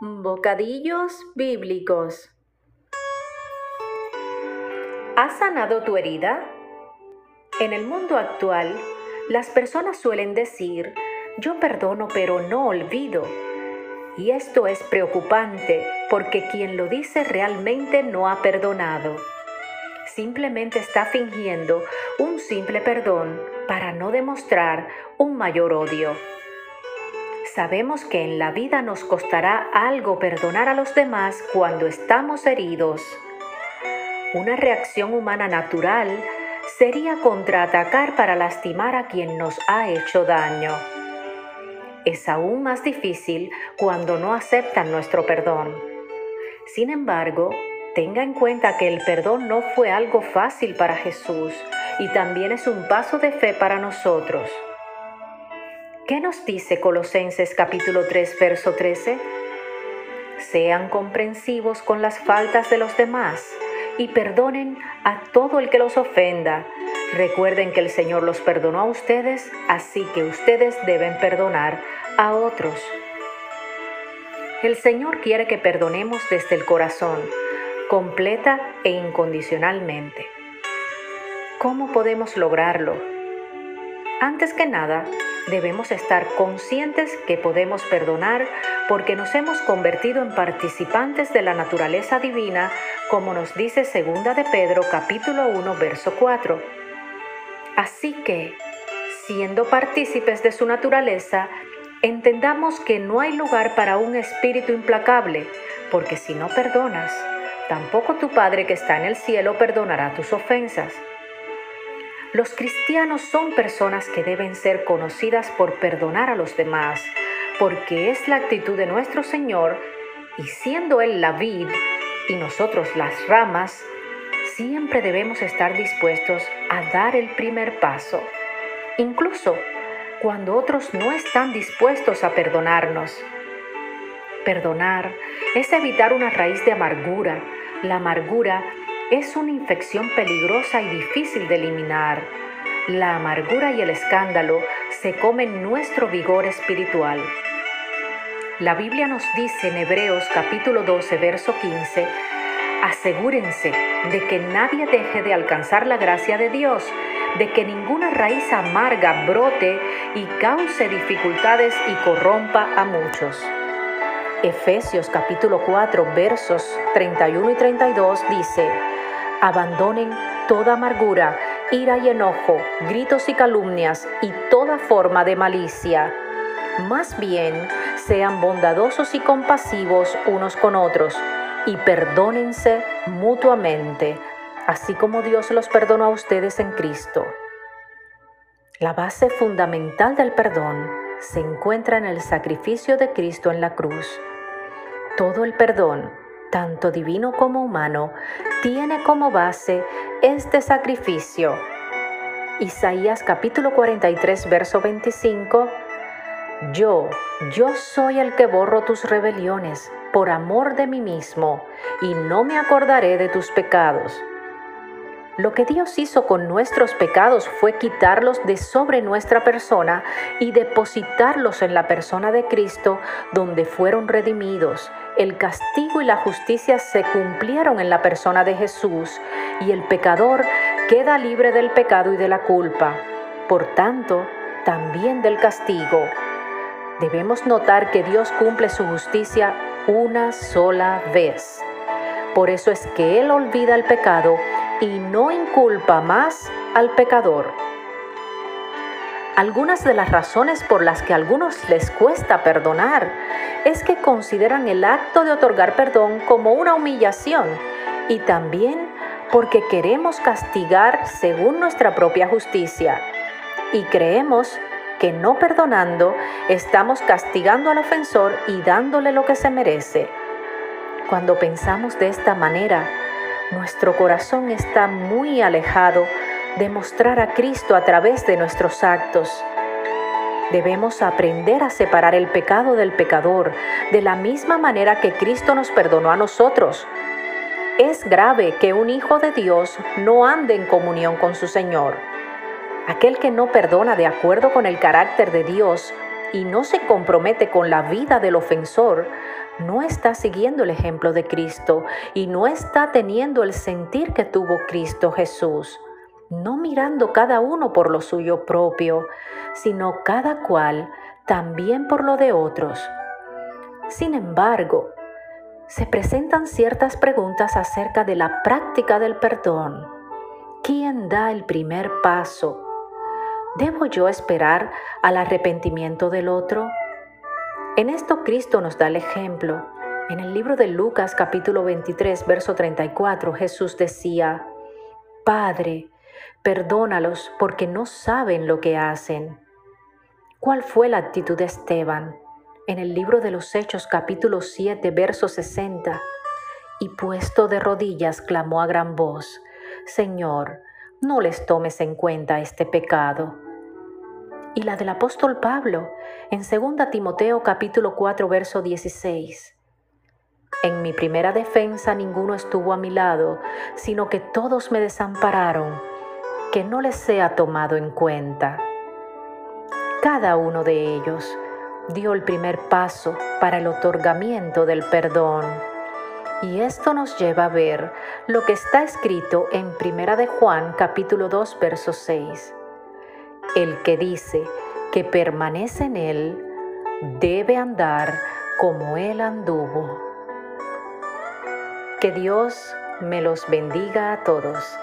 Bocadillos bíblicos. ¿Has sanado tu herida? En el mundo actual, las personas suelen decir, yo perdono pero no olvido. Y esto es preocupante porque quien lo dice realmente no ha perdonado. Simplemente está fingiendo un simple perdón para no demostrar un mayor odio. Sabemos que en la vida nos costará algo perdonar a los demás cuando estamos heridos. Una reacción humana natural sería contraatacar para lastimar a quien nos ha hecho daño. Es aún más difícil cuando no aceptan nuestro perdón. Sin embargo, tenga en cuenta que el perdón no fue algo fácil para Jesús y también es un paso de fe para nosotros. ¿Qué nos dice Colosenses capítulo 3, verso 13? Sean comprensivos con las faltas de los demás y perdonen a todo el que los ofenda. Recuerden que el Señor los perdonó a ustedes, así que ustedes deben perdonar a otros. El Señor quiere que perdonemos desde el corazón, completa e incondicionalmente. ¿Cómo podemos lograrlo? Antes que nada, debemos estar conscientes que podemos perdonar porque nos hemos convertido en participantes de la naturaleza divina, como nos dice 2 de Pedro capítulo 1, verso 4. Así que, siendo partícipes de su naturaleza, entendamos que no hay lugar para un espíritu implacable, porque si no perdonas, tampoco tu Padre que está en el cielo perdonará tus ofensas. Los cristianos son personas que deben ser conocidas por perdonar a los demás, porque es la actitud de nuestro Señor, y siendo Él la vid y nosotros las ramas, siempre debemos estar dispuestos a dar el primer paso, incluso cuando otros no están dispuestos a perdonarnos. Perdonar es evitar una raíz de amargura. La amargura es una infección peligrosa y difícil de eliminar. La amargura y el escándalo se comen nuestro vigor espiritual. La Biblia nos dice en Hebreos capítulo 12, verso 15, asegúrense de que nadie deje de alcanzar la gracia de Dios, de que ninguna raíz amarga brote y cause dificultades y corrompa a muchos. Efesios capítulo 4, versos 31 y 32 dice, abandonen toda amargura, ira y enojo, gritos y calumnias y toda forma de malicia. Más bien, sean bondadosos y compasivos unos con otros y perdónense mutuamente, así como Dios los perdonó a ustedes en Cristo. La base fundamental del perdón se encuentra en el sacrificio de Cristo en la cruz. Todo el perdón, tanto divino como humano, tiene como base este sacrificio. Isaías capítulo 43, verso 25. Yo soy el que borro tus rebeliones por amor de mí mismo, y no me acordaré de tus pecados. Lo que Dios hizo con nuestros pecados fue quitarlos de sobre nuestra persona y depositarlos en la persona de Cristo, donde fueron redimidos. El castigo y la justicia se cumplieron en la persona de Jesús, y el pecador queda libre del pecado y de la culpa, por tanto, también del castigo. Debemos notar que Dios cumple su justicia una sola vez. Por eso es que Él olvida el pecado y no inculpa más al pecador. Algunas de las razones por las que a algunos les cuesta perdonar es que consideran el acto de otorgar perdón como una humillación y también porque queremos castigar según nuestra propia justicia y creemos que no perdonando estamos castigando al ofensor y dándole lo que se merece. Cuando pensamos de esta manera, nuestro corazón está muy alejado de mostrar a Cristo a través de nuestros actos. Debemos aprender a separar el pecado del pecador, de la misma manera que Cristo nos perdonó a nosotros. Es grave que un hijo de Dios no ande en comunión con su Señor. Aquel que no perdona de acuerdo con el carácter de Dios y no se compromete con la vida del ofensor, no está siguiendo el ejemplo de Cristo y no está teniendo el sentir que tuvo Cristo Jesús, no mirando cada uno por lo suyo propio, sino cada cual también por lo de otros. Sin embargo, se presentan ciertas preguntas acerca de la práctica del perdón. ¿Quién da el primer paso? ¿Debo yo esperar al arrepentimiento del otro? En esto Cristo nos da el ejemplo. En el libro de Lucas capítulo 23, verso 34, Jesús decía: Padre, perdónalos porque no saben lo que hacen. ¿Cuál fue la actitud de Esteban? En el libro de los Hechos capítulo 7, verso 60, y puesto de rodillas clamó a gran voz: Señor, no les tomes en cuenta este pecado. Y la del apóstol Pablo, en 2 Timoteo capítulo 4, verso 16. En mi primera defensa ninguno estuvo a mi lado, sino que todos me desampararon, que no les sea tomado en cuenta. Cada uno de ellos dio el primer paso para el otorgamiento del perdón. Y esto nos lleva a ver lo que está escrito en 1 de Juan capítulo 2, verso 6. El que dice que permanece en él debe andar como él anduvo. Que Dios me los bendiga a todos.